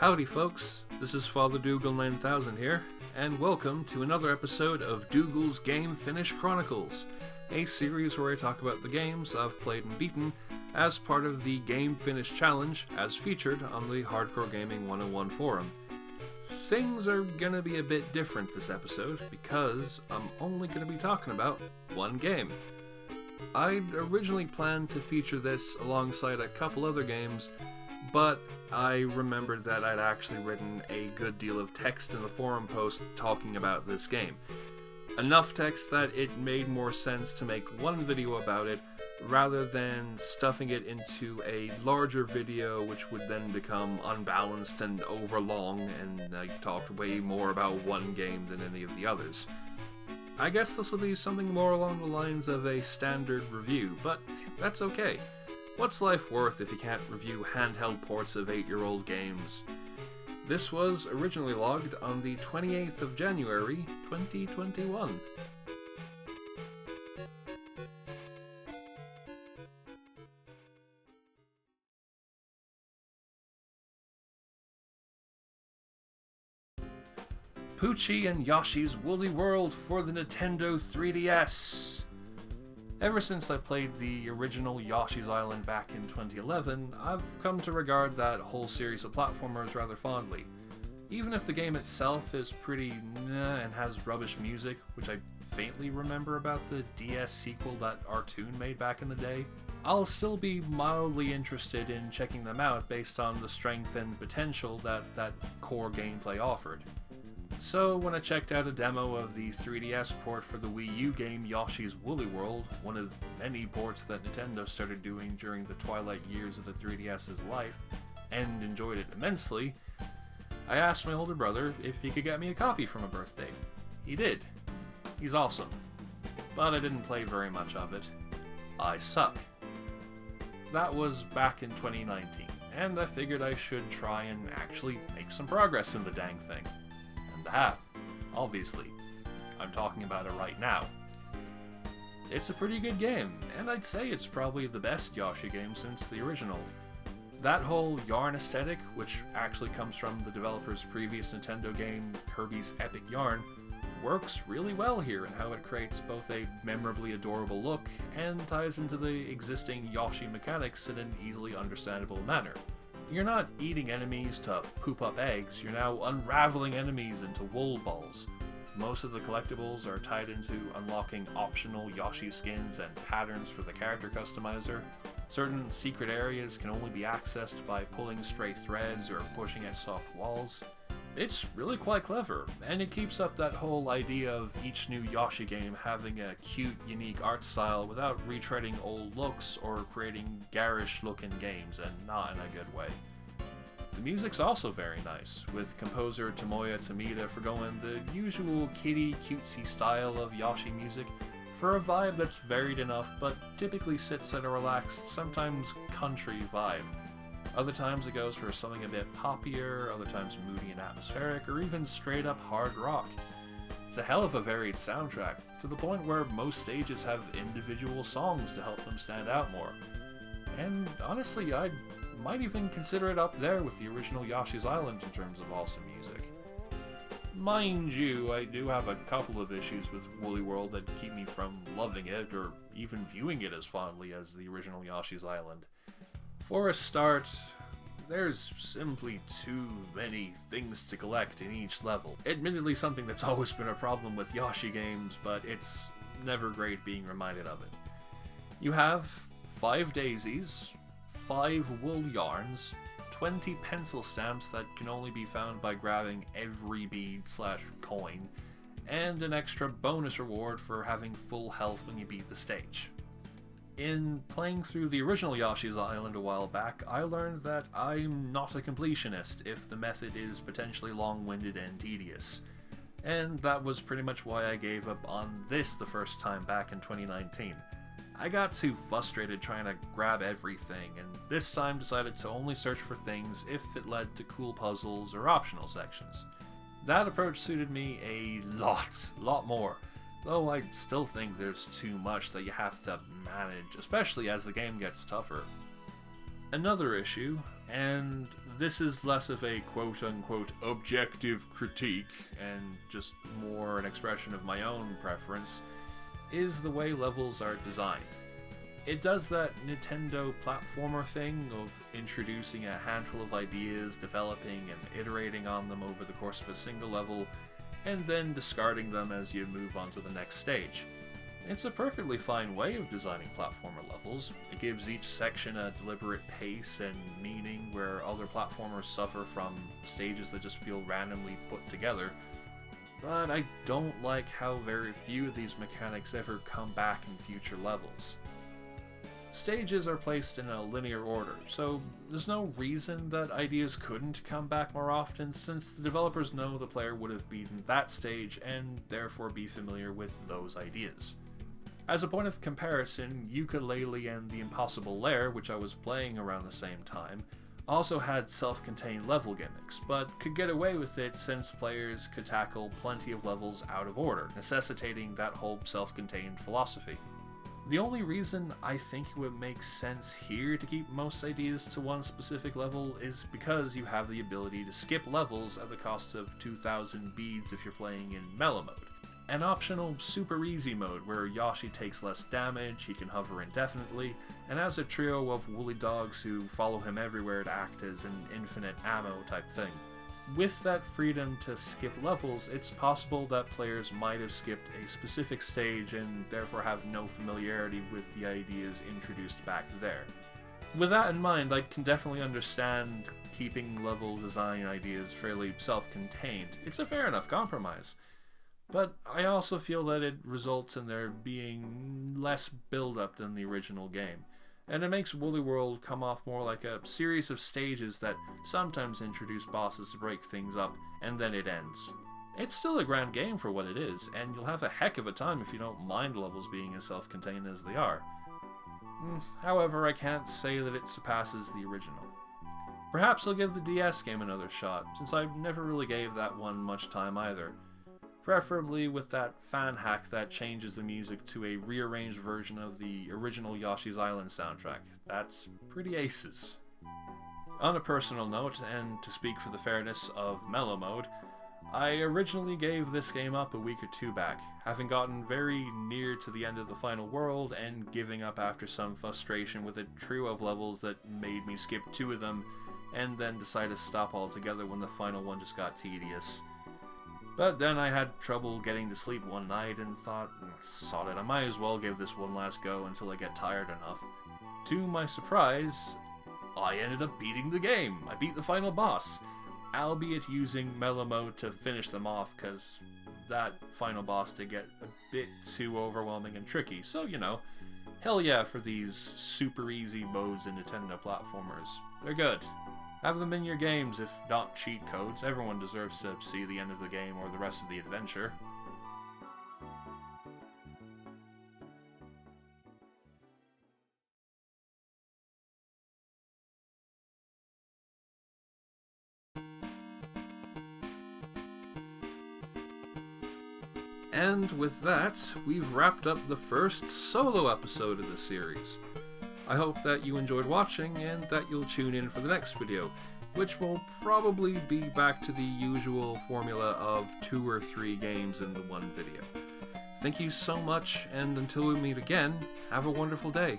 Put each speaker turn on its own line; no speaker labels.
Howdy folks, this is Father Dougal 9000 here, and welcome to another episode of Dougal's Game Finish Chronicles, a series where I talk about the games I've played and beaten as part of the Game Finish Challenge as featured on the Hardcore Gaming 101 forum. Things are gonna be a bit different this episode because I'm only gonna be talking about one game. I'd originally planned to feature this alongside a couple other games, but I remembered that I'd actually written a good deal of text in the forum post talking about this game. Enough text that it made more sense to make one video about it rather than stuffing it into a larger video which would then become unbalanced and overlong, and I talked way more about one game than any of the others. I guess this will be something more along the lines of a standard review, but that's okay. What's life worth if you can't review handheld ports of 8-year-old games? This was originally logged on the 28th of January, 2021. Poochy and Yoshi's Woolly World for the Nintendo 3DS. Ever since I played the original Yoshi's Island back in 2011, I've come to regard that whole series of platformers rather fondly. Even if the game itself is pretty meh and has rubbish music, which I faintly remember about the DS sequel that Artoon made back in the day, I'll still be mildly interested in checking them out based on the strength and potential that core gameplay offered. So when I checked out a demo of the 3DS port for the Wii U game Yoshi's Woolly World, one of many ports that Nintendo started doing during the twilight years of the 3DS's life, and enjoyed it immensely, I asked my older brother if he could get me a copy for my birthday. He did. He's awesome. But I didn't play very much of it. I suck. That was back in 2019, and I figured I should try and actually make some progress in the dang thing. And I have, obviously. I'm talking about it right now. It's a pretty good game, and I'd say it's probably the best Yoshi game since the original. That whole yarn aesthetic, which actually comes from the developer's previous Nintendo game, Kirby's Epic Yarn, works really well here in how it creates both a memorably adorable look and ties into the existing Yoshi mechanics in an easily understandable manner. You're not eating enemies to poop up eggs, you're now unraveling enemies into wool balls. Most of the collectibles are tied into unlocking optional Yoshi skins and patterns for the character customizer. Certain secret areas can only be accessed by pulling straight threads or pushing at soft walls. It's really quite clever, and it keeps up that whole idea of each new Yoshi game having a cute, unique art style without retreading old looks or creating garish-looking games, and not in a good way. The music's also very nice, with composer Tomoya Tomita forgoing the usual kiddie, cutesy style of Yoshi music for a vibe that's varied enough but typically sits at a relaxed, sometimes country vibe. Other times it goes for something a bit poppier, other times moody and atmospheric, or even straight up hard rock. It's a hell of a varied soundtrack, to the point where most stages have individual songs to help them stand out more. And honestly, I might even consider it up there with the original Yoshi's Island in terms of awesome music. Mind you, I do have a couple of issues with Woolly World that keep me from loving it, or even viewing it as fondly as the original Yoshi's Island. For a start, there's simply too many things to collect in each level. Admittedly something that's always been a problem with Yoshi games, but it's never great being reminded of it. You have 5 daisies, 5 wool yarns, 20 pencil stamps that can only be found by grabbing every bead/coin, and an extra bonus reward for having full health when you beat the stage. In playing through the original Yoshi's Island a while back, I learned that I'm not a completionist if the method is potentially long-winded and tedious. And that was pretty much why I gave up on this the first time back in 2019. I got too frustrated trying to grab everything, and this time decided to only search for things if it led to cool puzzles or optional sections. That approach suited me a lot more, though I still think there's too much that you have to manage, especially as the game gets tougher. Another issue, And this is less of a quote-unquote objective critique, and just more an expression of my own preference, is the way levels are designed. It does that Nintendo platformer thing of introducing a handful of ideas, developing and iterating on them over the course of a single level, and then discarding them as you move on to the next stage. It's a perfectly fine way of designing platformer levels. It gives each section a deliberate pace and meaning, where other platformers suffer from stages that just feel randomly put together. But I don't like how very few of these mechanics ever come back in future levels. Stages are placed in a linear order, so there's no reason that ideas couldn't come back more often, since the developers know the player would have beaten that stage and therefore be familiar with those ideas. As a point of comparison, Yooka-Laylee and the Impossible Lair, which I was playing around the same time, also had self-contained level gimmicks, but could get away with it since players could tackle plenty of levels out of order, necessitating that whole self-contained philosophy. The only reason I think it would make sense here to keep most ideas to one specific level is because you have the ability to skip levels at the cost of 2,000 beads if you're playing in Mellow Mode. An optional super easy mode where Yoshi takes less damage, he can hover indefinitely, and has a trio of woolly dogs who follow him everywhere to act as an infinite ammo type thing. With that freedom to skip levels, it's possible that players might have skipped a specific stage and therefore have no familiarity with the ideas introduced back there. With that in mind, I can definitely understand keeping level design ideas fairly self-contained. It's a fair enough compromise. But I also feel that it results in there being less build-up than the original game, and it makes Woolly World come off more like a series of stages that sometimes introduce bosses to break things up, and then it ends. It's still a grand game for what it is, and you'll have a heck of a time if you don't mind levels being as self-contained as they are. However, I can't say that it surpasses the original. Perhaps I'll give the DS game another shot, since I never really gave that one much time either. Preferably with that fan hack that changes the music to a rearranged version of the original Yoshi's Island soundtrack. That's pretty aces. On a personal note, and to speak for the fairness of Mellow Mode, I originally gave this game up a week or two back, having gotten very near to the end of the final world and giving up after some frustration with a trio of levels that made me skip 2 of them, and then decide to stop altogether when the final one just got tedious. But then I had trouble getting to sleep one night and thought, sod it, I might as well give this one last go until I get tired enough. To my surprise, I ended up beating the game. I beat the final boss, albeit using Mellow Mode to finish them off, because that final boss did get a bit too overwhelming and tricky, so hell yeah for these super easy modes in Nintendo platformers. They're good. Have them in your games, if not cheat codes. Everyone deserves to see the end of the game or the rest of the adventure. And with that, we've wrapped up the first solo episode of the series. I hope that you enjoyed watching and that you'll tune in for the next video, which will probably be back to the usual formula of 2 or 3 games in the one video. Thank you so much, and until we meet again, have a wonderful day.